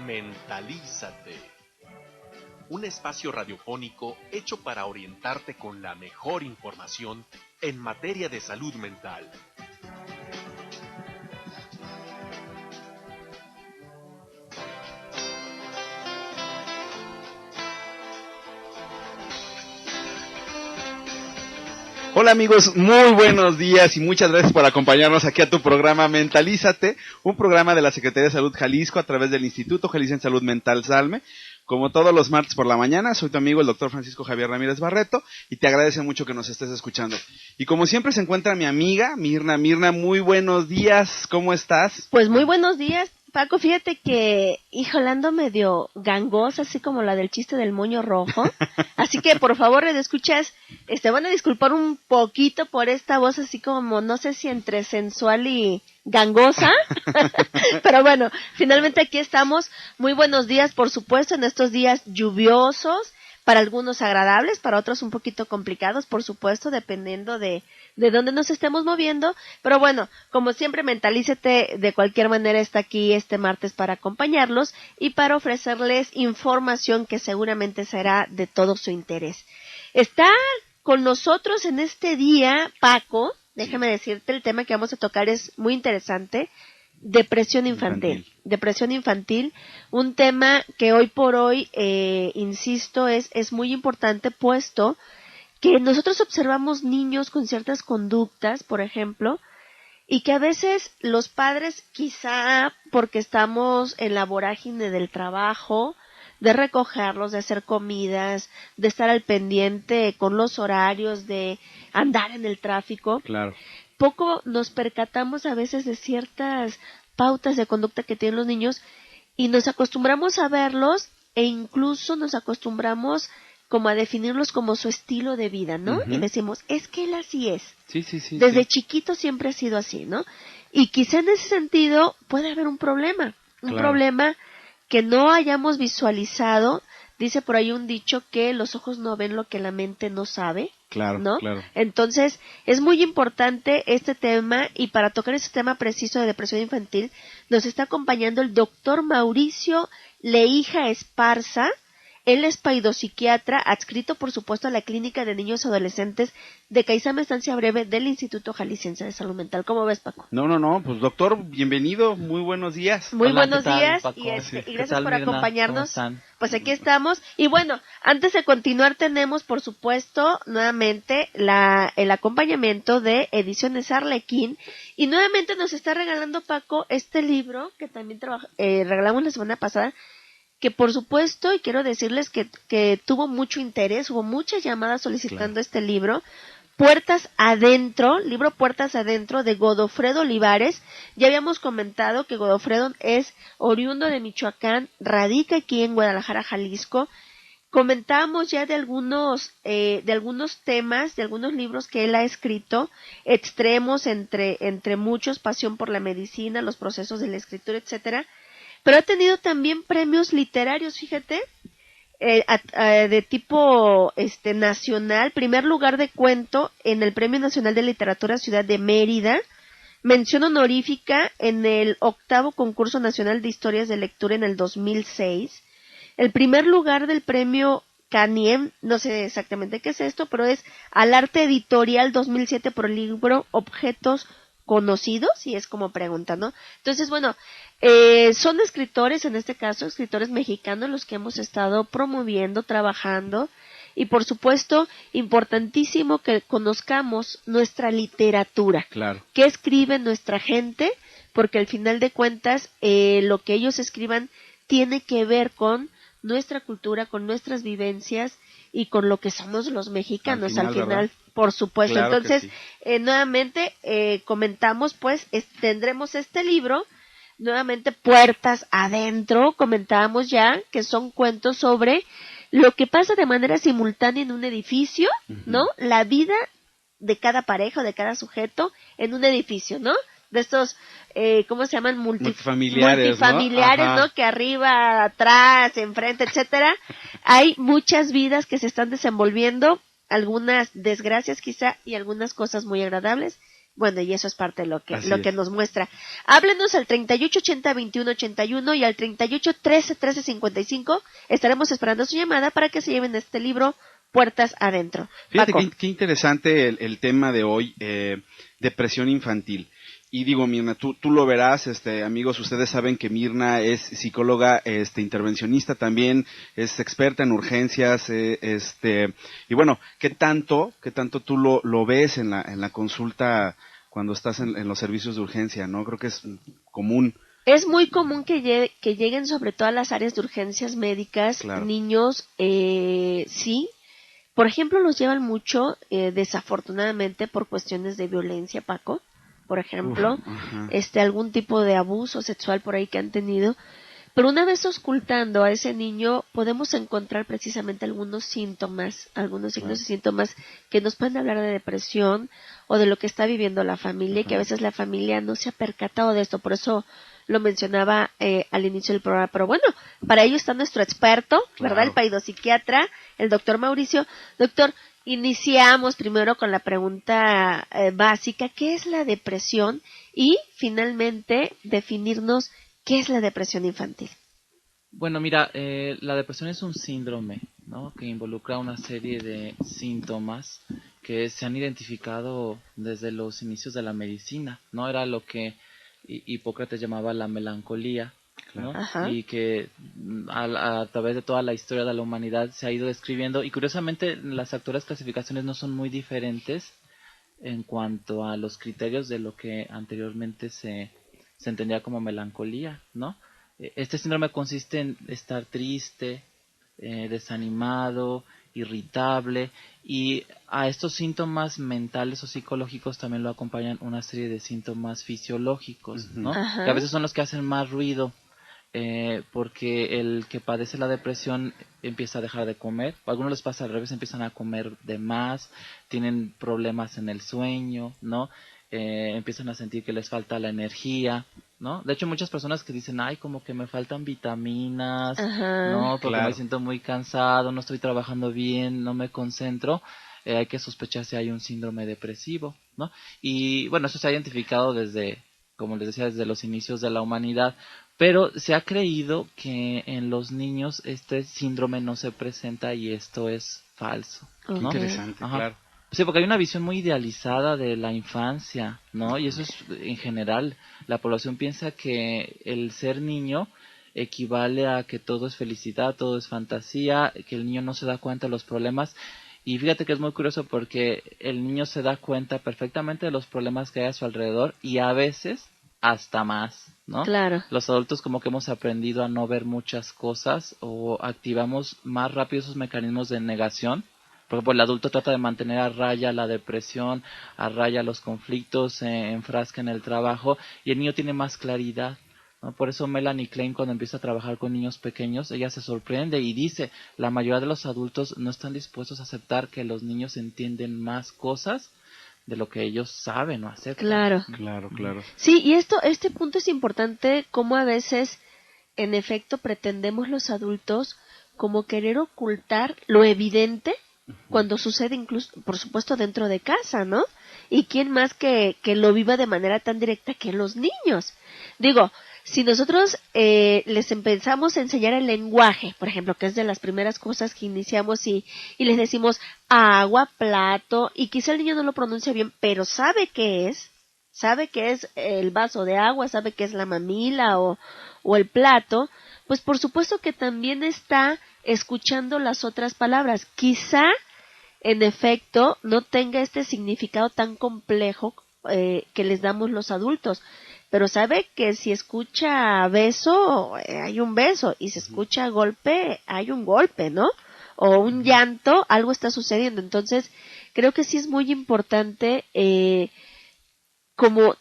Mentalízate. Un espacio radiofónico hecho para orientarte con la mejor información en materia de salud mental. Hola amigos, muy buenos días y muchas gracias por acompañarnos aquí a tu programa Mentalízate, un programa de la Secretaría de Salud Jalisco a través del Instituto Jalisciense Salud Mental SALME. Como todos los martes por la mañana, soy tu amigo el doctor Francisco Javier Ramírez Barreto y te agradezco mucho que nos estés escuchando. Y como siempre se encuentra mi amiga Mirna. Mirna, muy buenos días, ¿cómo estás? Pues muy buenos días, Paco. Fíjate que, híjole, ando medio gangosa, así como la del chiste del moño rojo. Así que, por favor, escuchas, van a disculpar un poquito por esta voz así como, no sé si entre sensual y gangosa. Pero bueno, finalmente aquí estamos. Muy buenos días, por supuesto, en estos días lluviosos. Para algunos agradables, para otros un poquito complicados, por supuesto, dependiendo de dónde nos estemos moviendo. Pero bueno, como siempre, Mentalízate de cualquier manera está aquí este martes para acompañarlos y para ofrecerles información que seguramente será de todo su interés. Está con nosotros en este día, Paco, déjame decirte, el tema que vamos a tocar es muy interesante. Depresión infantil, un tema que hoy por hoy, insisto, es muy importante, puesto que nosotros observamos niños con ciertas conductas, por ejemplo, y que a veces los padres, quizá porque estamos en la vorágine del trabajo, de recogerlos, de hacer comidas, de estar al pendiente con los horarios, de andar en el tráfico, Claro. Poco nos percatamos a veces de ciertas pautas de conducta que tienen los niños y nos acostumbramos a verlos e incluso nos acostumbramos como a definirlos como su estilo de vida, ¿no? Uh-huh. Y decimos, es que él así es. Sí. Desde chiquito siempre ha sido así, ¿no? Y quizá en ese sentido puede haber un problema que no hayamos visualizado. Dice por ahí un dicho que los ojos no ven lo que la mente no sabe. Claro, ¿no? claro. Entonces, es muy importante este tema, y para tocar este tema preciso de depresión infantil, nos está acompañando el doctor Mauricio Leija Esparza. Él es paidopsiquiatra, adscrito por supuesto a la Clínica de Niños y Adolescentes de Caizame Estancia Breve del Instituto Jalisciense de Salud Mental. ¿Cómo ves, Paco? No, pues doctor, bienvenido, muy buenos días. Muy Hola, buenos ¿qué tal, días, Paco? y gracias tal, por Mirna? acompañarnos. ¿Cómo están? Pues aquí estamos. Y bueno, antes de continuar tenemos, por supuesto, nuevamente el acompañamiento de Ediciones Arlequín, y nuevamente nos está regalando Paco este libro que también regalamos la semana pasada, que por supuesto, y quiero decirles que tuvo mucho interés, hubo muchas llamadas solicitando este libro, Puertas Adentro, libro Puertas Adentro de Godofredo Olivares. Ya habíamos comentado que Godofredo es oriundo de Michoacán, radica aquí en Guadalajara, Jalisco. Comentábamos ya de algunos temas, de algunos libros que él ha escrito, extremos entre muchos, Pasión por la Medicina, Los Procesos de la Escritura, etcétera. Pero ha tenido también premios literarios, fíjate, de tipo nacional, primer lugar de cuento en el Premio Nacional de Literatura Ciudad de Mérida, mención honorífica en el 8º Concurso Nacional de Historias de Lectura en el 2006, el primer lugar del Premio Caniem, no sé exactamente qué es esto, pero es al Arte Editorial 2007 por el libro Objetos Conocidos, y es como pregunta, ¿no? Entonces, bueno, son escritores, en este caso, escritores mexicanos los que hemos estado promoviendo, trabajando, y por supuesto, importantísimo que conozcamos nuestra literatura. Claro. ¿Qué escribe nuestra gente? Porque al final de cuentas, lo que ellos escriban tiene que ver con nuestra cultura, con nuestras vivencias y con lo que somos los mexicanos al final, por supuesto. Claro. Entonces, sí. Nuevamente comentamos, pues, tendremos este libro, nuevamente Puertas Adentro. Comentábamos ya que son cuentos sobre lo que pasa de manera simultánea en un edificio, ¿no? La vida de cada pareja o de cada sujeto en un edificio, ¿no? De estos, ¿cómo se llaman? Multifamiliares, ¿no? Que arriba, atrás, enfrente, etcétera. Hay muchas vidas que se están desenvolviendo, algunas desgracias quizá y algunas cosas muy agradables Bueno, y eso es parte de lo que Así que es. nos muestra. Háblenos al 3880-2181 y al 3813-1355. Estaremos esperando su llamada para que se lleven este libro puertas adentro. Fíjate Paco. qué interesante el tema de hoy, depresión infantil. Y digo, Mirna, tú lo verás, amigos, ustedes saben que Mirna es psicóloga, intervencionista también, es experta en urgencias, y bueno, ¿qué tanto tú lo ves en la consulta cuando estás en los servicios de urgencia, ¿no? Creo que es común. Es muy común que lleguen sobre todo a las áreas de urgencias médicas Claro. niños, sí. Por ejemplo, los llevan mucho, desafortunadamente, por cuestiones de violencia, Paco. Por ejemplo, Ajá. algún tipo de abuso sexual por ahí que han tenido. Pero una vez auscultando a ese niño, podemos encontrar precisamente algunos síntomas, algunos signos y síntomas que nos pueden hablar de depresión o de lo que está viviendo la familia, y que a veces la familia no se ha percatado de esto. Por eso lo mencionaba al inicio del programa. Pero bueno, para ello está nuestro experto, ¿verdad? Claro. El paidopsiquiatra, el doctor Mauricio. Doctor, iniciamos primero con la pregunta básica: ¿qué es la depresión? Y finalmente definirnos ¿qué es la depresión infantil? Bueno, mira, la depresión es un síndrome, ¿no? Que involucra una serie de síntomas que se han identificado desde los inicios de la medicina, ¿no? Era lo que Hipócrates llamaba la melancolía, ¿no? Ajá. Y que a través de toda la historia de la humanidad se ha ido describiendo, y curiosamente las actuales clasificaciones no son muy diferentes en cuanto a los criterios de lo que anteriormente se entendía como melancolía, ¿no? Este síndrome consiste en estar triste, desanimado, irritable, y a estos síntomas mentales o psicológicos también lo acompañan una serie de síntomas fisiológicos, ¿no? Ajá. Que a veces son los que hacen más ruido, porque el que padece la depresión empieza a dejar de comer, o a algunos les pasa al revés, empiezan a comer de más, tienen problemas en el sueño, ¿no? Empiezan a sentir que les falta la energía, ¿no? De hecho, muchas personas que dicen, ay, como que me faltan vitaminas, Ajá. ¿no? Porque Claro. me siento muy cansado, no estoy trabajando bien, no me concentro. Hay que sospechar si hay un síndrome depresivo, ¿no? Y bueno, eso se ha identificado desde, como les decía, desde los inicios de la humanidad, pero se ha creído que en los niños este síndrome no se presenta, y esto es falso, Qué ¿no? interesante, Ajá. claro. Sí, porque hay una visión muy idealizada de la infancia, ¿no? Y eso es en general. La población piensa que el ser niño equivale a que todo es felicidad, todo es fantasía, que el niño no se da cuenta de los problemas. Y fíjate que es muy curioso porque el niño se da cuenta perfectamente de los problemas que hay a su alrededor, y a veces hasta más, ¿no? Claro. Los adultos como que hemos aprendido a no ver muchas cosas, o activamos más rápido esos mecanismos de negación. Por ejemplo, el adulto trata de mantener a raya la depresión, a raya los conflictos, se enfrasca en el trabajo, y el niño tiene más claridad, ¿no? Por eso Melanie Klein, cuando empieza a trabajar con niños pequeños, ella se sorprende y dice, la mayoría de los adultos no están dispuestos a aceptar que los niños entienden más cosas de lo que ellos saben o aceptan. Claro. Claro. Sí, y este punto es importante, como a veces, en efecto, pretendemos los adultos como querer ocultar lo evidente cuando sucede, incluso, por supuesto, dentro de casa, ¿no? Y quién más que lo viva de manera tan directa que los niños. Digo, si nosotros les empezamos a enseñar el lenguaje, por ejemplo, que es de las primeras cosas que iniciamos, y les decimos agua, plato, y quizá el niño no lo pronuncia bien, pero sabe qué es el vaso de agua, sabe que es la mamila o el plato, pues por supuesto que también está escuchando las otras palabras. Quizá, en efecto, no tenga este significado tan complejo que les damos los adultos, pero sabe que si escucha beso, hay un beso, y si escucha golpe, hay un golpe, ¿no? O un llanto, algo está sucediendo. Entonces, creo que sí es muy importante como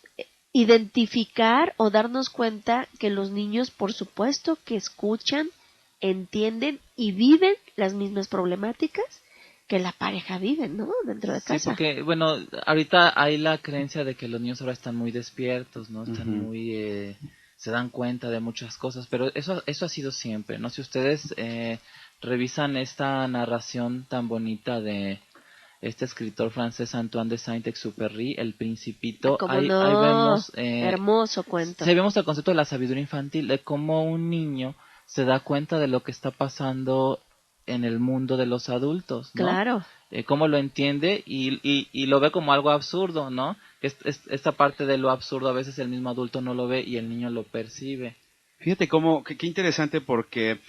identificar o darnos cuenta que los niños, por supuesto, que escuchan, entienden y viven las mismas problemáticas que la pareja vive, ¿no? Dentro de casa. Sí, porque, bueno, ahorita hay la creencia de que los niños ahora están muy despiertos, ¿no? Están muy... se dan cuenta de muchas cosas, pero eso ha sido siempre, ¿no? Si ustedes revisan esta narración tan bonita de este escritor francés Antoine de Saint-Exupéry, El Principito. ¿Cómo Ahí no? vemos, Hermoso cuento. se vemos el concepto de la sabiduría infantil, de cómo un niño se da cuenta de lo que está pasando en el mundo de los adultos, ¿no? Claro. Cómo lo entiende y lo ve como algo absurdo, ¿no? Esta parte de lo absurdo a veces el mismo adulto no lo ve y el niño lo percibe. Fíjate qué interesante, porque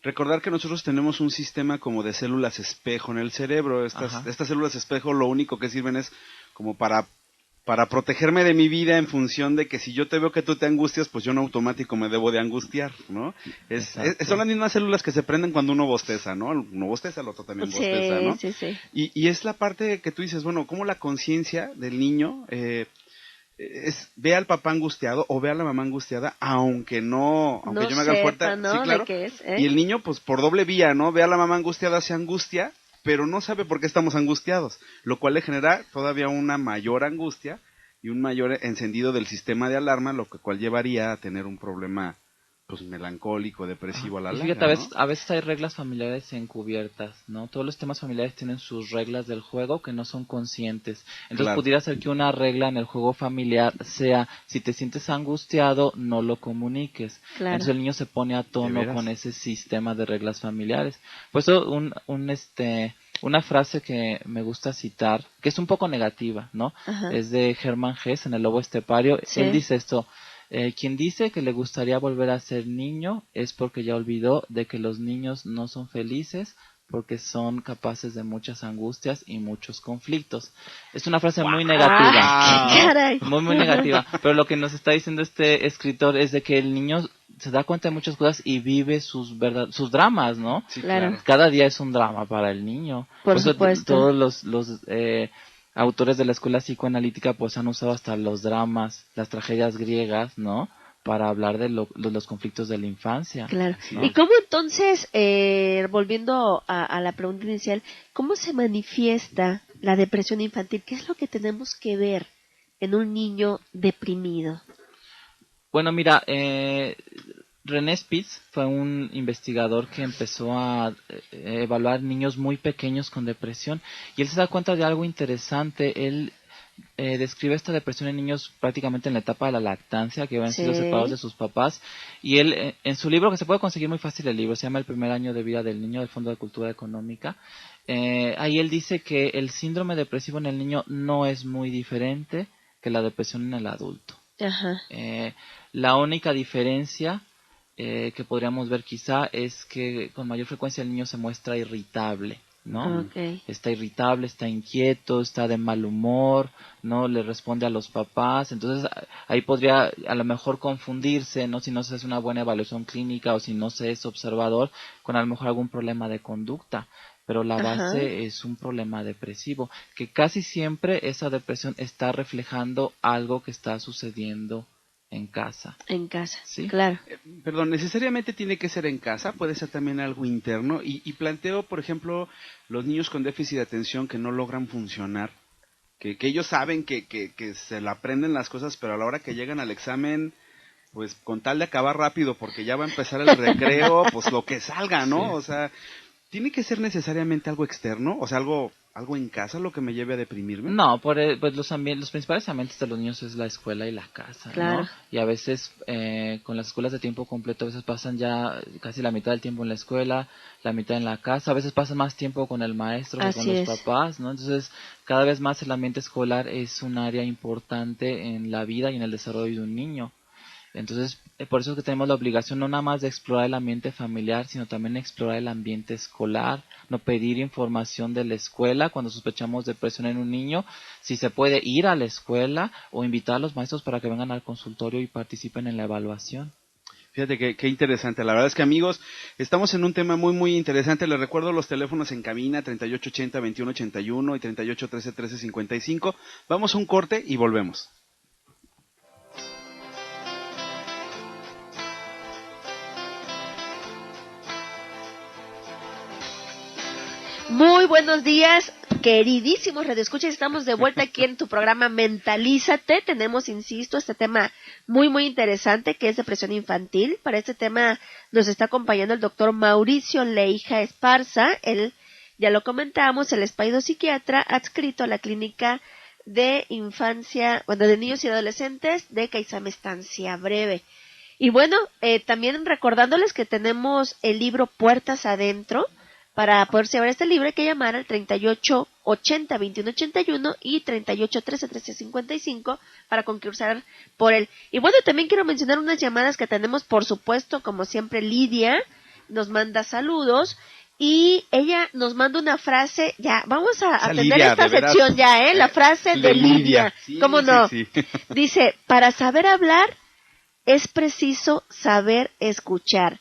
recordar que nosotros tenemos un sistema como de células espejo en el cerebro. Estas células espejo lo único que sirven es como para protegerme de mi vida, en función de que si yo te veo que tú te angustias, pues yo en automático me debo de angustiar, ¿no? Son las mismas células que se prenden cuando uno bosteza, ¿no? Uno bosteza, el otro también bosteza, ¿no? Sí. Y es la parte que tú dices, bueno, cómo la conciencia del niño ve al papá angustiado o ve a la mamá angustiada, aunque yo me haga el fuerte, ¿no? sí, claro, ¿De qué es, y el niño pues por doble vía, ¿no? Ve a la mamá angustiada, se angustia, pero no sabe por qué estamos angustiados, lo cual le genera todavía una mayor angustia y un mayor encendido del sistema de alarma, lo cual llevaría a tener un problema pues melancólico, depresivo a la larga, fíjate, ¿no? a veces hay reglas familiares encubiertas, ¿no? Todos los temas familiares tienen sus reglas del juego que no son conscientes. Entonces Claro. pudiera ser que una regla en el juego familiar sea, si te sientes angustiado, no lo comuniques. Claro. Entonces el niño se pone a ¿De tono veras? con ese sistema de reglas familiares. Por eso una frase que me gusta citar, que es un poco negativa, ¿no? Ajá. Es de Hermann Hesse en El Lobo Estepario. Sí. Él dice esto: quien dice que le gustaría volver a ser niño es porque ya olvidó de que los niños no son felices, porque son capaces de muchas angustias y muchos conflictos. Es una frase muy negativa. ¡Ah, qué caray! Muy negativa. Pero lo que nos está diciendo este escritor es de que el niño se da cuenta de muchas cosas y vive sus dramas, ¿no? Sí, Claro. Cada día es un drama para el niño. Por eso supuesto. Todos los autores de la escuela psicoanalítica pues han usado hasta los dramas, las tragedias griegas, ¿no? Para hablar de los conflictos de la infancia. Claro. Sí. ¿Y cómo entonces, volviendo a la pregunta inicial, cómo se manifiesta la depresión infantil? ¿Qué es lo que tenemos que ver en un niño deprimido? Bueno, mira, René Spitz fue un investigador que empezó a evaluar niños muy pequeños con depresión y él se da cuenta de algo interesante. Él describe esta depresión en niños prácticamente en la etapa de la lactancia, que habían sido separados de sus papás, y él en su libro, que se puede conseguir muy fácil el libro, se llama El primer año de vida del niño, del Fondo de Cultura Económica, ahí él dice que el síndrome depresivo en el niño no es muy diferente que la depresión en el adulto. Ajá. La única diferencia que podríamos ver quizá es que con mayor frecuencia el niño se muestra irritable, ¿no? Okay. Está irritable, está inquieto, está de mal humor, no le responde a los papás. Entonces ahí podría a lo mejor confundirse, ¿no? Si no se hace una buena evaluación clínica o si no se es observador, con a lo mejor algún problema de conducta. Pero la base es un problema depresivo, que casi siempre esa depresión está reflejando algo que está sucediendo en casa. En casa, ¿Sí? Claro. Perdón, necesariamente tiene que ser en casa, puede ser también algo interno, y planteo, por ejemplo, los niños con déficit de atención que no logran funcionar, que ellos saben que se la aprenden las cosas, pero a la hora que llegan al examen, pues con tal de acabar rápido, porque ya va a empezar el recreo, pues lo que salga, ¿no? Sí. O sea, ¿tiene que ser necesariamente algo externo? O sea, algo en casa lo que me lleve a deprimirme. No, pues los principales ambientes de los niños es la escuela y la casa, claro. ¿no? Y a veces con las escuelas de tiempo completo a veces pasan ya casi la mitad del tiempo en la escuela, la mitad en la casa, a veces pasan más tiempo con el maestro que con los papás, ¿no? Entonces cada vez más el ambiente escolar es un área importante en la vida y en el desarrollo de un niño. Entonces, por eso es que tenemos la obligación no nada más de explorar el ambiente familiar, sino también explorar el ambiente escolar, no pedir información de la escuela cuando sospechamos depresión en un niño, si se puede ir a la escuela o invitar a los maestros para que vengan al consultorio y participen en la evaluación. Fíjate qué interesante. La verdad es que, amigos, estamos en un tema muy, muy interesante. Les recuerdo los teléfonos en cabina 3880-2181 y 3813-1355. Vamos a un corte y volvemos. Muy buenos días, queridísimos radioescuchas. Estamos de vuelta aquí en tu programa Mentalízate. Tenemos, insisto, este tema muy, muy interesante que es depresión infantil. Para este tema nos está acompañando el doctor Mauricio Leija Esparza. Él ya lo comentamos, el espaido psiquiatra adscrito a la clínica de infancia, bueno, de niños y adolescentes de Caizame Estancia Breve. Y bueno, también recordándoles que tenemos el libro Puertas Adentro. Para poder llevar este libro hay que llamar al 3880-2181 y 3813-1355 para concursar por él. Y bueno, también quiero mencionar unas llamadas que tenemos, por supuesto, como siempre, Lidia nos manda saludos y ella nos manda una frase. Ya, vamos a atender Lidia, esta de veras, sección ya, la frase de Lidia. Sí, ¿Cómo no? sí. Dice, para saber hablar es preciso saber escuchar.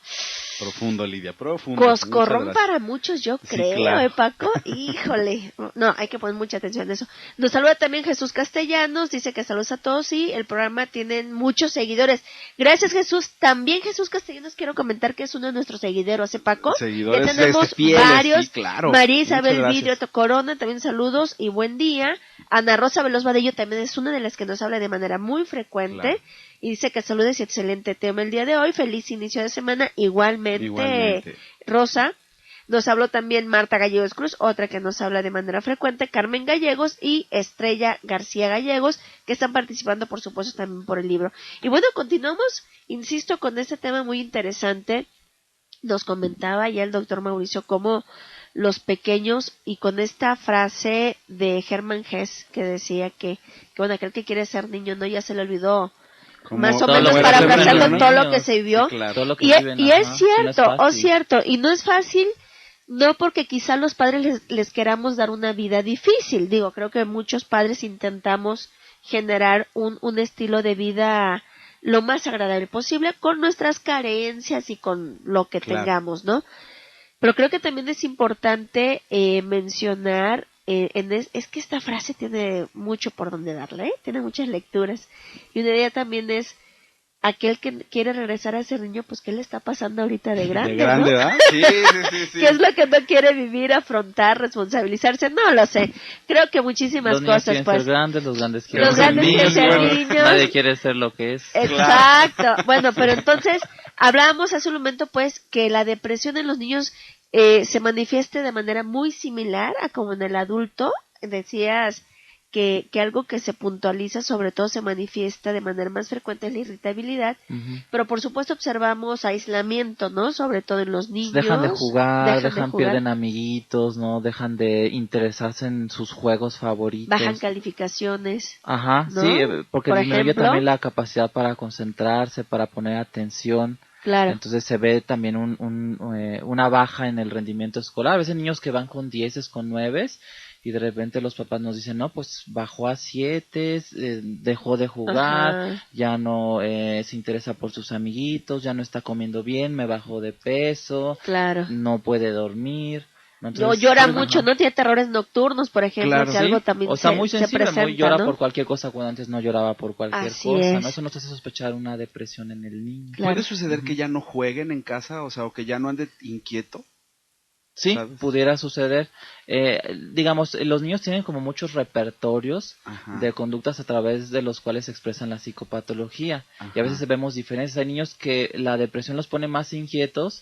Profundo, Lidia, profundo. Coscorrón para muchos, yo Sí, creo, claro. Paco. Híjole. No, hay que poner mucha atención en eso. Nos saluda también Jesús Castellanos, dice que saludos a todos y el programa tiene muchos seguidores. Gracias, Jesús. También Jesús Castellanos quiero comentar que es uno de nuestros seguidores, Paco? Seguidores ya tenemos fieles, varios. sí, claro. María Isabel Muchas Vidrio gracias. Corona, también saludos y buen día. Ana Rosa Veloz Vadillo también es una de las que nos habla de manera muy frecuente. Claro. Y dice que saludes y excelente tema el día de hoy. Feliz inicio de semana. Igualmente. Rosa. Nos habló también Marta Gallegos Cruz, otra que nos habla de manera frecuente, Carmen Gallegos y Estrella García Gallegos, que están participando, por supuesto, también por el libro. Y bueno, continuamos, insisto, con este tema muy interesante. Nos comentaba ya el doctor Mauricio cómo los pequeños, y con esta frase de Hermann Hesse, que decía que bueno, aquel que quiere ser niño, no, ya se le olvidó más o menos parafraseando todo lo que se vivió. Sí, claro. Y es cierto, cierto, y no es fácil, no porque quizá los padres les queramos dar una vida difícil. Digo, creo que muchos padres intentamos generar un estilo de vida lo más agradable posible con nuestras carencias y con lo que tengamos, ¿no? Pero creo que también es importante mencionar, es que esta frase tiene mucho por donde darle, tiene muchas lecturas. Y una idea también es, aquel que quiere regresar a ser niño, pues ¿qué le está pasando ahorita de grande? De grande, ¿no? ¿verdad? Sí. ¿Qué es lo que no quiere vivir, afrontar, responsabilizarse? No lo sé. Creo que muchísimas cosas, pues. Ser grandes, los grandes quieren Los ser grandes niños. quieren ser niños. Nadie quiere ser lo que es. Exacto. Bueno, pero entonces hablábamos hace un momento, pues, que la depresión en los niños se manifieste de manera muy similar a como en el adulto. Decías que algo que se puntualiza, sobre todo se manifiesta de manera más frecuente, es la irritabilidad, pero por supuesto observamos aislamiento, ¿no? Sobre todo en los niños. Dejan de jugar, pierden amiguitos, ¿no? Dejan de interesarse en sus juegos favoritos. Bajan calificaciones. Ajá, ¿no? Sí, porque disminuye también la capacidad para concentrarse, para poner atención. Claro. Entonces se ve también una baja en el rendimiento escolar. A veces niños que van con 10, con 9, y de repente los papás nos dicen, no, pues bajó a 7, dejó de jugar, ya no se interesa por sus amiguitos, ya no está comiendo bien, me bajó de peso, no puede dormir. Entonces, llora mucho, ¿no? Tiene terrores nocturnos, por ejemplo, que algo también o sea, muy sensible, presenta, llora, ¿no? por cualquier cosa cuando antes no lloraba por cualquier cosa, ¿no? Eso nos hace sospechar una depresión en el niño. ¿Puede suceder que ya no jueguen en casa, o sea, o que ya no ande inquieto? Sí, ¿sabes? Pudiera suceder. Digamos, los niños tienen como muchos repertorios de conductas a través de los cuales se expresan la psicopatología. Y a veces vemos diferencias. Hay niños que la depresión los pone más inquietos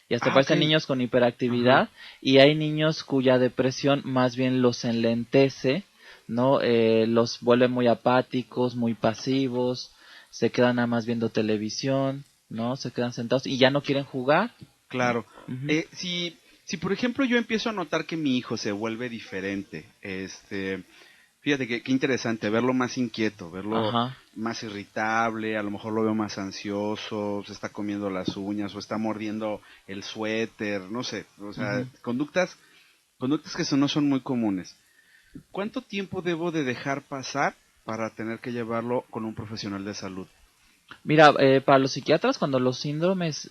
y hasta parecen niños con hiperactividad. Y hay niños cuya depresión más bien los enlentece, ¿no? Los vuelve muy apáticos, muy pasivos, se quedan nada más viendo televisión, ¿no? Se quedan sentados y ya no quieren jugar. Claro. Si por ejemplo yo empiezo a notar que mi hijo se vuelve diferente, fíjate que interesante, verlo más inquieto, verlo más irritable, a lo mejor lo veo más ansioso, se está comiendo las uñas o está mordiendo el suéter, no sé, o sea, conductas que no son muy comunes. ¿Cuánto tiempo debo de dejar pasar para tener que llevarlo con un profesional de salud? Mira, para los psiquiatras, cuando los síndromes,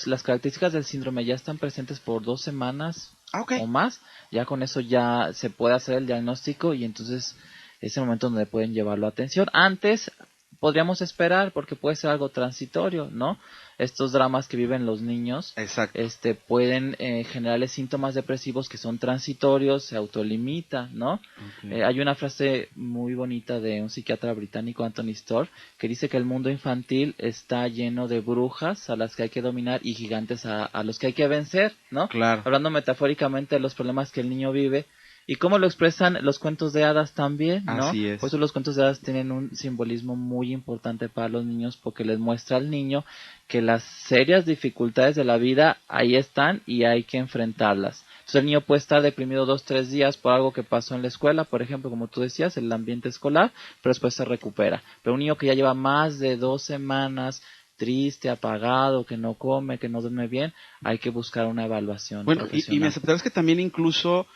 las características del síndrome ya están presentes por 2 semanas o más, ya con eso ya se puede hacer el diagnóstico y entonces es el momento donde pueden llevarlo a atención. Antes podríamos esperar, porque puede ser algo transitorio, ¿no? Estos dramas que viven los niños, Exacto. Pueden generarles síntomas depresivos que son transitorios, se autolimita, ¿no? Okay. Hay una frase muy bonita de un psiquiatra británico, Anthony Storr, que dice que el mundo infantil está lleno de brujas a las que hay que dominar y gigantes a los que hay que vencer, ¿no? Claro. Hablando metafóricamente de los problemas que el niño vive. ¿Y cómo lo expresan los cuentos de hadas también, no? Así es. Por eso los cuentos de hadas tienen un simbolismo muy importante para los niños, porque les muestra al niño que las serias dificultades de la vida ahí están y hay que enfrentarlas. Entonces el niño puede estar deprimido 2-3 días por algo que pasó en la escuela, por ejemplo, como tú decías, el ambiente escolar, pero después se recupera. Pero un niño que ya lleva más de 2 semanas triste, apagado, que no come, que no duerme bien, hay que buscar una evaluación profesional. Y me aceptarás que también incluso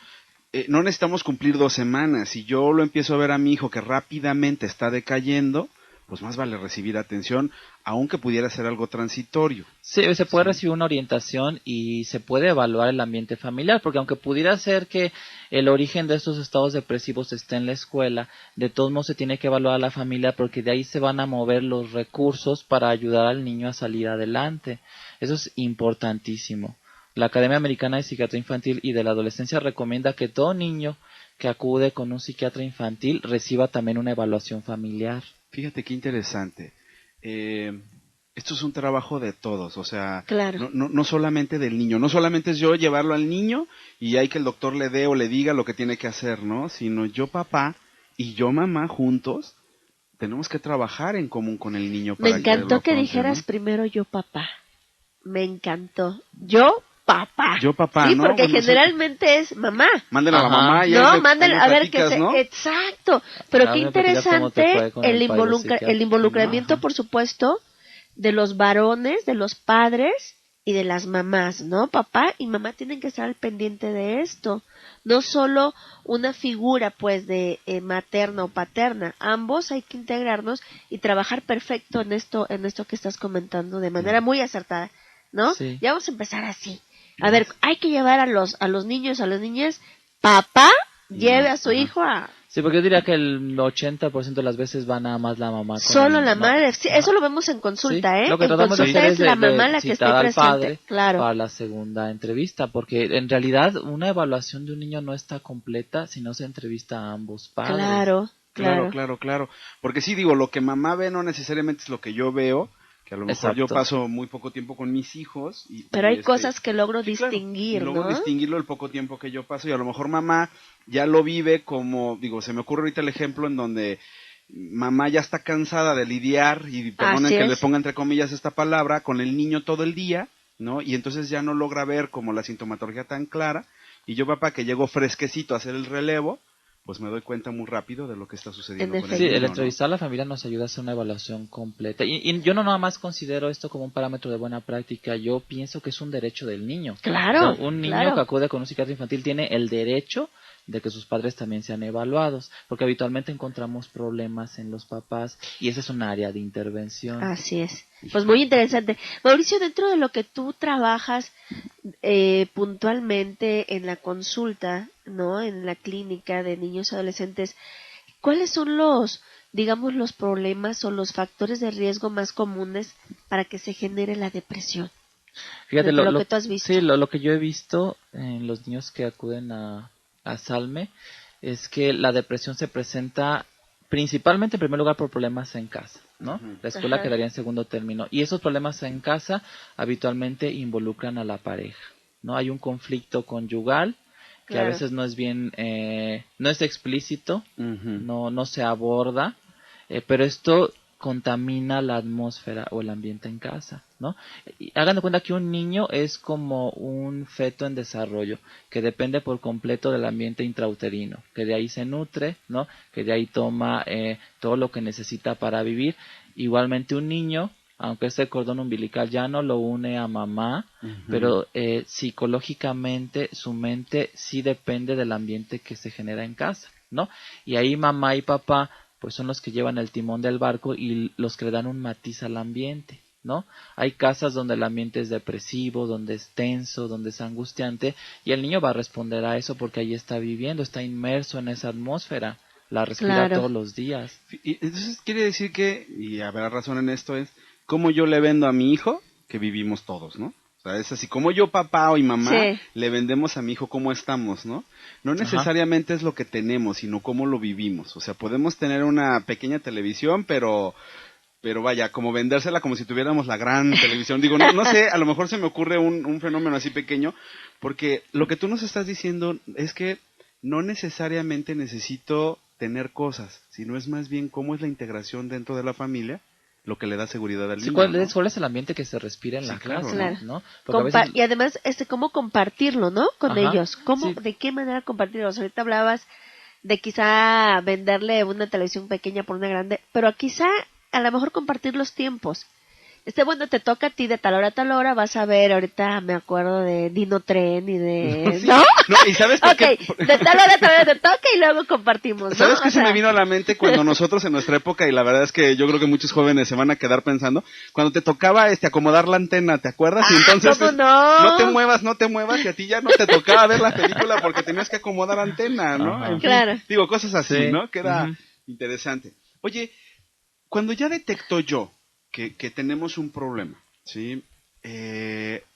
no necesitamos cumplir 2 semanas. Si yo lo empiezo a ver a mi hijo que rápidamente está decayendo, pues más vale recibir atención, aunque pudiera ser algo transitorio. Sí, se puede recibir una orientación y se puede evaluar el ambiente familiar, porque aunque pudiera ser que el origen de estos estados depresivos esté en la escuela, de todos modos se tiene que evaluar a la familia, porque de ahí se van a mover los recursos para ayudar al niño a salir adelante. Eso es importantísimo. La Academia Americana de Psiquiatría Infantil y de la Adolescencia recomienda que todo niño que acude con un psiquiatra infantil reciba también una evaluación familiar. Fíjate qué interesante. Esto es un trabajo de todos, o sea, Claro. no solamente del niño, no solamente es yo llevarlo al niño y hay que el doctor le dé o le diga lo que tiene que hacer, ¿no? Sino yo papá y yo mamá juntos tenemos que trabajar en común con el niño. Me para encantó que afronte, dijeras ¿no? primero yo papá. Me encantó. Yo papá. Yo papá, sí, ¿no? porque Bueno, generalmente es mamá. Mándenle a la Ajá. mamá y No, ahí mándenle me a ver qué platicas, se... ¿no? Exacto. Pero Ahora qué me platicas cómo te fue interesante con el padre psiquiatra. el involucramiento, Ajá. por supuesto, de los varones, de los padres y de las mamás, ¿no? Papá y mamá tienen que estar al pendiente de esto. No solo una figura, pues, de materna o paterna. Ambos hay que integrarnos y trabajar perfecto en esto que estás comentando de manera muy acertada, ¿no? Sí. Ya vamos a empezar así. A ver, hay que llevar a los niños, a las niñas, papá lleve a su Ajá. hijo a... Sí, porque yo diría que el 80% de las veces va nada más la mamá. Solo la madre. Sí, Ajá. eso lo vemos en consulta, Sí, ¿eh? lo que En tratamos de consulta hacer es es la mamá la que esté citar al presente. padre Claro. para la segunda entrevista, porque en realidad una evaluación de un niño no está completa si no se entrevista a ambos padres. Claro. Porque sí, digo, lo que mamá ve no necesariamente es lo que yo veo, que a lo mejor yo Exacto. paso muy poco tiempo con mis hijos. Pero hay y cosas que logro sí, claro, distinguir, y logro ¿no? distinguirlo el poco tiempo que yo paso y a lo mejor mamá ya lo vive como, digo, se me ocurre ahorita el ejemplo en donde mamá ya está cansada de lidiar, y perdonen Así que es. le ponga entre comillas esta palabra, con el niño todo el día, ¿no? Y entonces ya no logra ver como la sintomatología tan clara, y yo papá que llego fresquecito a hacer el relevo, pues me doy cuenta muy rápido de lo que está sucediendo En con el Sí, niño, el ¿no? entrevistar a la familia nos ayuda a hacer una evaluación completa. Y yo no nada más considero esto como un parámetro de buena práctica, yo pienso que es un derecho del niño. Claro, O sea, un niño claro. que acude con un psiquiatra infantil tiene el derecho de que sus padres también sean evaluados, porque habitualmente encontramos problemas en los papás y esa es un área de intervención. Así es. Pues muy interesante. Mauricio, dentro de lo que tú trabajas puntualmente en la consulta, ¿no? En la clínica de niños y adolescentes, ¿cuáles son digamos, los problemas o los factores de riesgo más comunes para que se genere la depresión? Fíjate, De lo que tú has visto. Sí, lo que yo he visto en los niños que acuden a Salme es que la depresión se presenta principalmente en primer lugar por problemas en casa, ¿no? Ujú. La escuela Ajá. quedaría en segundo término. Y esos problemas en casa habitualmente involucran a la pareja, ¿no? Hay un conflicto conyugal que a Claro. veces no es bien, no es explícito, Ujú. no se aborda, pero esto contamina la atmósfera o el ambiente en casa, ¿no? Y hagan de cuenta que un niño es como un feto en desarrollo, que depende por completo del ambiente intrauterino, que de ahí se nutre, ¿no? Que de ahí toma todo lo que necesita para vivir. Igualmente un niño, aunque ese cordón umbilical ya no lo une a mamá, Ujú. pero psicológicamente su mente sí depende del ambiente que se genera en casa, ¿no? Y ahí mamá y papá pues son los que llevan el timón del barco y los que le dan un matiz al ambiente, ¿no? Hay casas donde el ambiente es depresivo, donde es tenso, donde es angustiante, y el niño va a responder a eso porque ahí está viviendo, está inmerso en esa atmósfera, la respira Claro. todos los días. Y entonces quiere decir que, y habrá razón en esto, es cómo yo le vendo a mi hijo que vivimos todos, ¿no? O sea, es así, como yo, papá y mamá, Sí. le vendemos a mi hijo cómo estamos, ¿no? No necesariamente es lo que tenemos, sino cómo lo vivimos. O sea, podemos tener una pequeña televisión, pero vaya, como vendérsela como si tuviéramos la gran televisión. Digo, no sé, a lo mejor se me ocurre un fenómeno así pequeño, porque lo que tú nos estás diciendo es que no necesariamente necesito tener cosas, sino es más bien cómo es la integración dentro de la familia lo que le da seguridad al Sí, niño, ¿cuál ¿no? es el ambiente que se respira en Sí, la claro, casa? Claro. ¿No? Porque a veces- Y además, cómo compartirlo, ¿no? Con Ajá, ellos. sí. ¿De qué manera compartirlo? O sea, ahorita hablabas de quizá venderle una televisión pequeña por una grande, pero quizá a lo mejor compartir los tiempos. Bueno, te toca a ti de tal hora a tal hora, vas a ver, ahorita me acuerdo de Dino Tren y de... Sí. ¿No? No, ¿y sabes por Ok, qué? de tal hora a tal hora te toca y luego compartimos, ¿no? ¿Sabes qué O se me sea, vino a la mente cuando nosotros en nuestra época, y la verdad es que yo creo que muchos jóvenes se van a quedar pensando, cuando te tocaba acomodar la antena, ¿te acuerdas? Y entonces ¿cómo no? no te muevas, y a ti ya no te tocaba ver la película porque tenías que acomodar antena, ¿no? Ajá. En fin, Claro. digo, cosas así, Sí. ¿no? Que era Ujú. interesante. Oye, cuando ya detecto yo que tenemos un problema, ¿sí?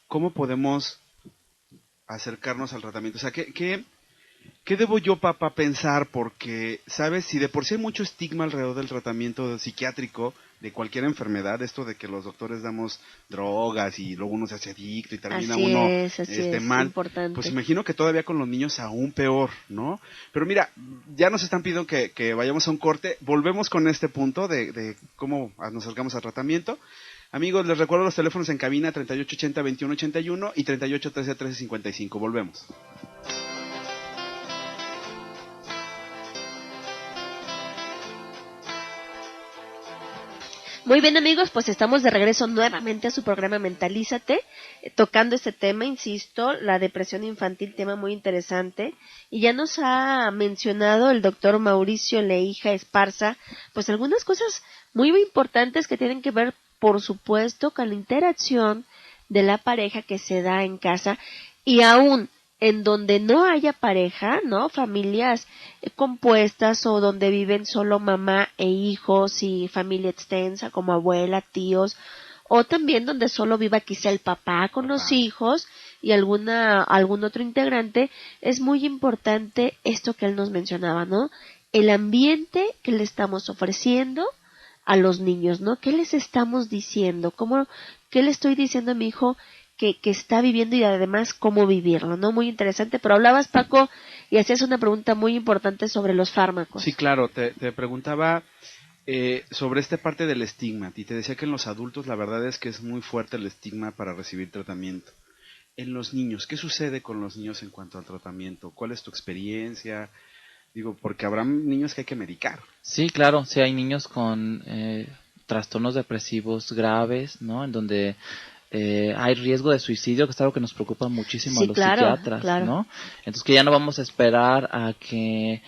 ¿Cómo podemos acercarnos al tratamiento? O sea, ¿qué debo yo, papá, pensar? Porque, ¿sabes? Si de por sí hay mucho estigma alrededor del tratamiento psiquiátrico de cualquier enfermedad, esto de que los doctores damos drogas y luego uno se hace adicto y termina así uno es, mal, importante. pues imagino que todavía con los niños aún peor, ¿no? Pero mira, ya nos están pidiendo que vayamos a un corte, volvemos con este punto de cómo nos acercamos al tratamiento. Amigos, les recuerdo los teléfonos en cabina 3880-2181 y 3813-1355. Volvemos. Muy bien, amigos, pues estamos de regreso nuevamente a su programa Mentalízate, tocando este tema, insisto, la depresión infantil, tema muy interesante, y ya nos ha mencionado el doctor Mauricio Leija Esparza, pues algunas cosas muy importantes que tienen que ver, por supuesto, con la interacción de la pareja que se da en casa, y aún en donde no haya pareja, ¿no? Familias compuestas o donde viven solo mamá e hijos y familia extensa como abuela, tíos, o también donde solo viva quizá el papá con los hijos y algún otro integrante, es muy importante esto que él nos mencionaba, ¿no? El ambiente que le estamos ofreciendo a los niños, ¿no? ¿Qué les estamos diciendo? ¿Qué le estoy diciendo a mi hijo que está viviendo y además cómo vivirlo, ¿no? Muy interesante, pero hablabas, Paco, y hacías una pregunta muy importante sobre los fármacos. Sí, claro, te preguntaba sobre esta parte del estigma, y te decía que en los adultos la verdad es que es muy fuerte el estigma para recibir tratamiento. En los niños, ¿qué sucede con los niños en cuanto al tratamiento? ¿Cuál es tu experiencia? Digo, porque habrá niños que hay que medicar. Sí, claro, sí hay niños con trastornos depresivos graves, ¿no? En donde hay riesgo de suicidio, que es algo que nos preocupa muchísimo Sí, a los claro, psiquiatras, claro. ¿no? Entonces que ya no vamos a esperar a que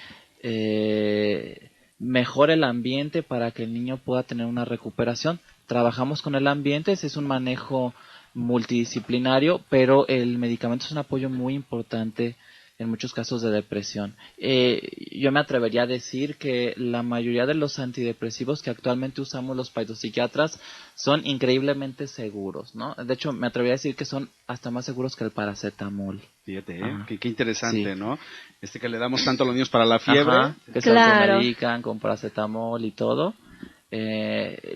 mejore el ambiente para que el niño pueda tener una recuperación. Trabajamos con el ambiente, ese es un manejo multidisciplinario, pero el medicamento es un apoyo muy importante en muchos casos de depresión. Yo me atrevería a decir que la mayoría de los antidepresivos que actualmente usamos los psiquiatras son increíblemente seguros, ¿no? De hecho, me atrevería a decir que son hasta más seguros que el paracetamol. Fíjate, Ajá. qué interesante, Sí. ¿no? Que le damos tanto a los niños para la fiebre. Ajá, que se Claro. automedican con paracetamol y todo.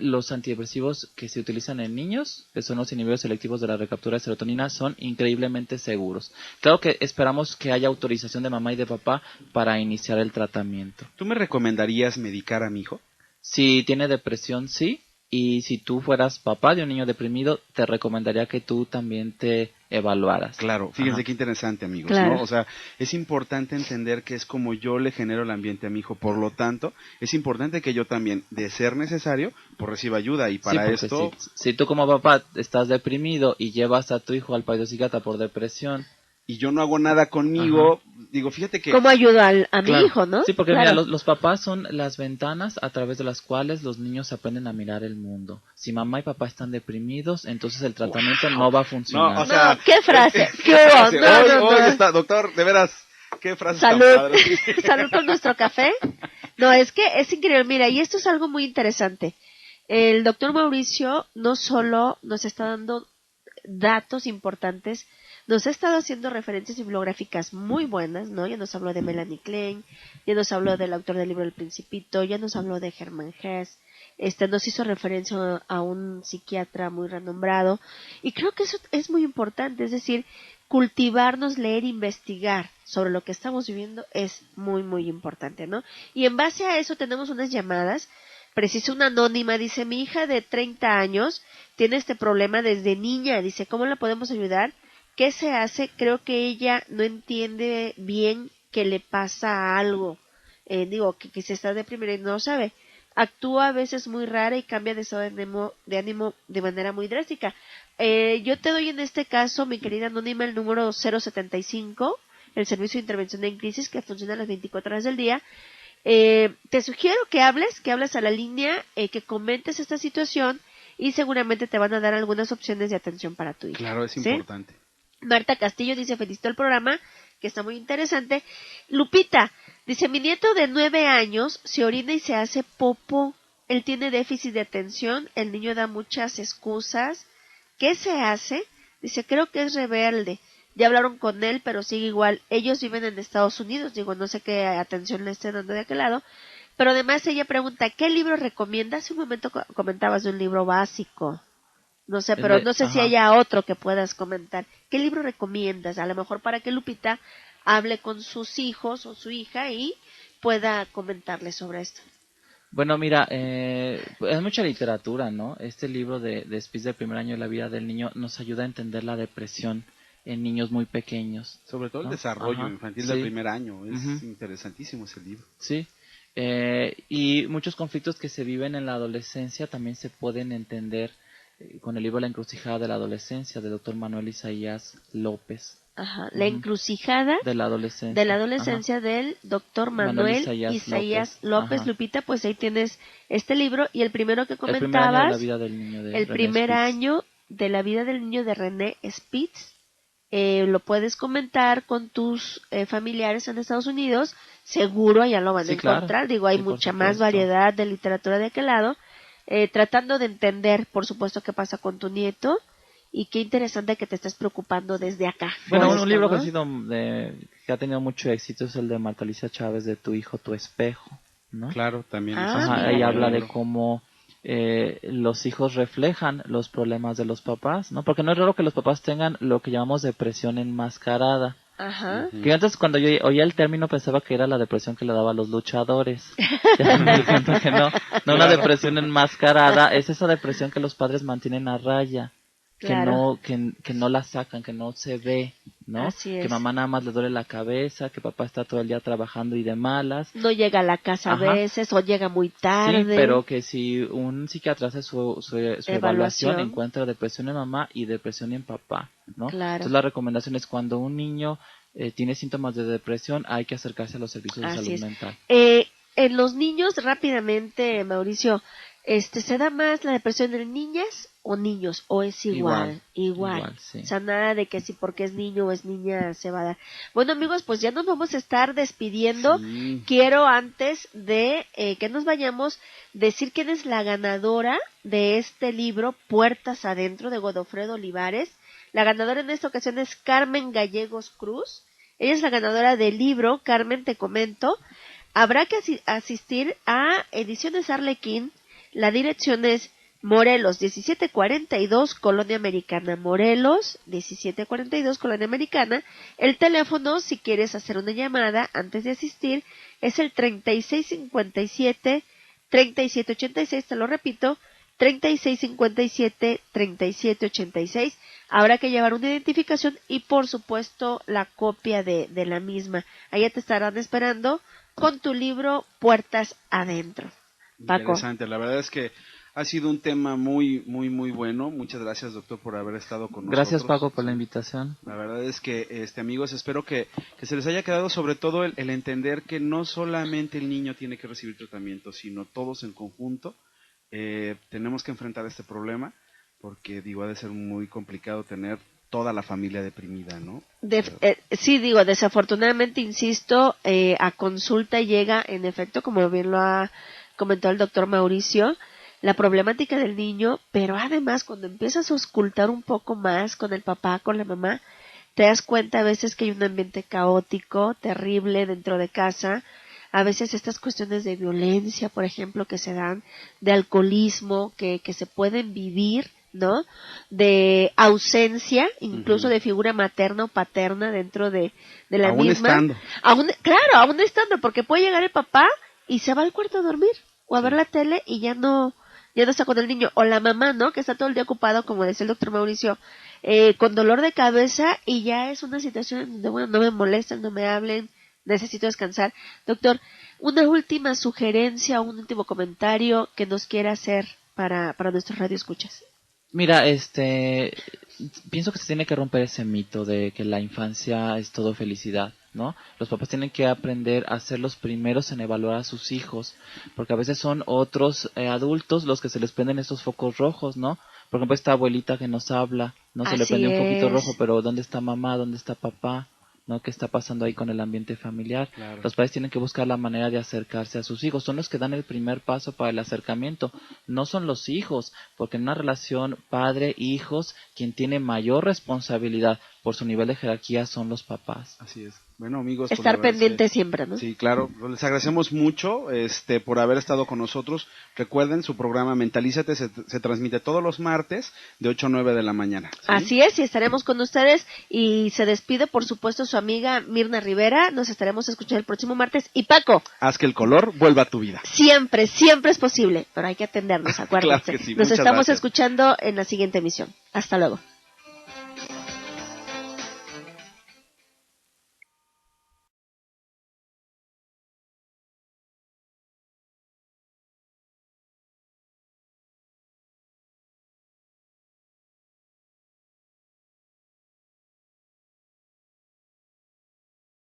Los antidepresivos que se utilizan en niños, que son los inhibidores selectivos de la recaptura de serotonina, son increíblemente seguros. Claro que esperamos que haya autorización de mamá y de papá para iniciar el tratamiento. ¿Tú me recomendarías medicar a mi hijo? Si tiene depresión, sí. Y si tú fueras papá de un niño deprimido, te recomendaría que tú también te evaluaras. Claro, fíjense Ajá. qué interesante, amigos, Claro. ¿no? O sea, es importante entender que es como yo le genero el ambiente a mi hijo, por lo tanto, es importante que yo también, de ser necesario, pues reciba ayuda, y para Sí, porque esto... si tú como papá estás deprimido y llevas a tu hijo al psiquiatra por depresión, y yo no hago nada conmigo, digo, fíjate que... ¿Cómo ayudo a mi Claro. hijo, no? sí, porque Claro. mira, los papás son las ventanas a través de las cuales los niños aprenden a mirar el mundo. Si mamá y papá están deprimidos, entonces el tratamiento no va a funcionar. No, o sea, No, ¿qué frase? ¿Qué ¿qué hubo? frase? No, Hoy, no, no. hoy está, doctor, de veras, qué frase tan Salud. padre. Salud con nuestro café. No, es que es increíble. Mira, y esto es algo muy interesante. El doctor Mauricio no solo nos está dando datos importantes, nos ha estado haciendo referencias bibliográficas muy buenas, ¿no? Ya nos habló de Melanie Klein, ya nos habló del autor del libro El Principito, ya nos habló de Hermann Hesse, nos hizo referencia a un psiquiatra muy renombrado, y creo que eso es muy importante, es decir, cultivarnos, leer, investigar sobre lo que estamos viviendo es muy, muy importante, ¿no? Y en base a eso tenemos unas llamadas. Preciso una anónima, dice, mi hija de 30 años tiene este problema desde niña, dice, ¿cómo la podemos ayudar? ¿Qué se hace? Creo que ella no entiende bien que le pasa algo, que se está deprimiendo y no lo sabe. Actúa a veces muy rara y cambia de estado de ánimo de manera muy drástica. Yo te doy en este caso, mi querida anónima, el número 075, el Servicio de Intervención en Crisis, que funciona las 24 horas del día. Te sugiero que hables a la línea, que comentes esta situación y seguramente te van a dar algunas opciones de atención para tu hija. Claro, es ¿sí? importante. Marta Castillo dice, felicito el programa, que está muy interesante. Lupita dice, mi nieto de 9 años se orina y se hace popó. Él tiene déficit de atención, el niño da muchas excusas. ¿Qué se hace? Dice, creo que es rebelde. Ya hablaron con él, pero sigue igual. Ellos viven en Estados Unidos, digo, no sé qué atención le estén dando de aquel lado. Pero además ella pregunta, ¿qué libro recomienda? Hace un momento comentabas de un libro básico. No sé, pero no sé si haya otro que puedas comentar. ¿Qué libro recomiendas? A lo mejor para que Lupita hable con sus hijos o su hija y pueda comentarle sobre esto. Bueno, mira, es mucha literatura, ¿no? Este libro de Spies del primer año de la vida del niño nos ayuda a entender la depresión en niños muy pequeños. Sobre todo el ¿no? desarrollo infantil del primer año. Es interesantísimo ese libro. Sí. Y muchos conflictos que se viven en la adolescencia también se pueden entender con el libro La encrucijada de la adolescencia, del doctor Manuel Isaías López. Ajá, La encrucijada de la adolescencia del doctor Manuel Isaías López. Lupita, pues ahí tienes este libro y el primero que comentabas, el primer año de la vida del niño de René Spitz. Lo puedes comentar con tus familiares en Estados Unidos, seguro allá lo van a encontrar. Claro. Digo, hay mucha más variedad de literatura de aquel lado, tratando de entender, por supuesto, qué pasa con tu nieto. Y qué interesante que te estés preocupando desde acá. Bueno, un libro que ha tenido mucho éxito es el de Marta Alicia Chávez, de Tu hijo, tu espejo, ¿no? Claro, también. Ahí habla de cómo los hijos reflejan los problemas de los papás, ¿no? Porque no es raro que los papás tengan lo que llamamos depresión enmascarada. Ajá. Que antes, cuando yo oía el término, pensaba que era la depresión que le daba a los luchadores. Ya me di cuenta que no una depresión enmascarada, es esa depresión que los padres mantienen a raya. Claro. Que no la sacan, que no se ve, ¿no? Así es. Que mamá nada más le duele la cabeza, que papá está todo el día trabajando y de malas. No llega a la casa a veces o llega muy tarde. Sí, pero que si un psiquiatra hace su evaluación, encuentra depresión en mamá y depresión en papá, ¿no? Claro. Entonces la recomendación es cuando un niño tiene síntomas de depresión, hay que acercarse a los servicios de salud mental. En los niños, rápidamente, Mauricio, ¿se da más la depresión en niñas o niños? ¿O es igual? Igual. Sí. O sea, nada de que si porque es niño o es niña se va a dar. Bueno, amigos, pues ya nos vamos a estar despidiendo. Sí. Quiero, antes de que nos vayamos, decir quién es la ganadora de este libro, Puertas Adentro, de Godofredo Olivares. La ganadora en esta ocasión es Carmen Gallegos Cruz. Ella es la ganadora del libro. Carmen, te comento, habrá que asistir a Ediciones Arlequín. La dirección es Morelos 1742, Colonia Americana. Morelos 1742, Colonia Americana. El teléfono, si quieres hacer una llamada antes de asistir, es el 3657-3786. Te lo repito, 3657-3786. Habrá que llevar una identificación y, por supuesto, la copia de la misma. Allá te estarán esperando con tu libro Puertas Adentro. Paco. Interesante, la verdad es que ha sido un tema muy, muy, muy bueno. Muchas gracias, doctor, por haber estado con nosotros. Gracias, Paco, por la invitación. La verdad es que, amigos, espero que se les haya quedado sobre todo el entender que no solamente el niño tiene que recibir tratamiento, sino todos en conjunto. Tenemos que enfrentar este problema, porque digo, ha de ser muy complicado tener toda la familia deprimida, ¿no? Sí, digo, desafortunadamente, insisto, a consulta llega, en efecto, como bien lo ha comentado el doctor Mauricio, la problemática del niño, pero además cuando empiezas a auscultar un poco más con el papá, con la mamá, te das cuenta a veces que hay un ambiente caótico, terrible dentro de casa, a veces estas cuestiones de violencia, por ejemplo, que se dan, de alcoholismo, que se pueden vivir, ¿no? De ausencia, incluso de figura materna o paterna dentro de la aún misma. Estando. Aún estando, porque puede llegar el papá y se va al cuarto a dormir o a ver la tele y ya no está con el niño, o la mamá, ¿no? Que está todo el día ocupado, como decía el doctor Mauricio, con dolor de cabeza, y ya es una situación donde, bueno, no me molesten, no me hablen, necesito descansar. Doctor, una última sugerencia o un último comentario que nos quiera hacer para nuestros radioescuchas. Mira, pienso que se tiene que romper ese mito de que la infancia es todo felicidad, ¿no? Los papás tienen que aprender a ser los primeros en evaluar a sus hijos, porque a veces son otros adultos los que se les prenden esos focos rojos, ¿no? Por ejemplo, esta abuelita que nos habla, no se le prende un poquito rojo, pero ¿dónde está mamá? ¿Dónde está papá? ¿No? ¿Qué está pasando ahí con el ambiente familiar? Claro. Los padres tienen que buscar la manera de acercarse a sus hijos. Son los que dan el primer paso para el acercamiento. No son los hijos, porque en una relación padre-hijos, quien tiene mayor responsabilidad por su nivel de jerarquía son los papás. Así es. Bueno, amigos, estar pendiente siempre, ¿no? Sí, claro. Les agradecemos mucho por haber estado con nosotros. Recuerden, su programa Mentalízate se transmite todos los martes de 8 a 9 de la mañana. ¿Sí? Así es, y estaremos con ustedes. Y se despide, por supuesto, su amiga Mirna Rivera. Nos estaremos escuchando el próximo martes. Y Paco, haz que el color vuelva a tu vida. Siempre es posible, pero hay que atendernos, acuérdense. Claro que sí. Nos Muchas estamos gracias. escuchando en la siguiente emisión. Hasta luego.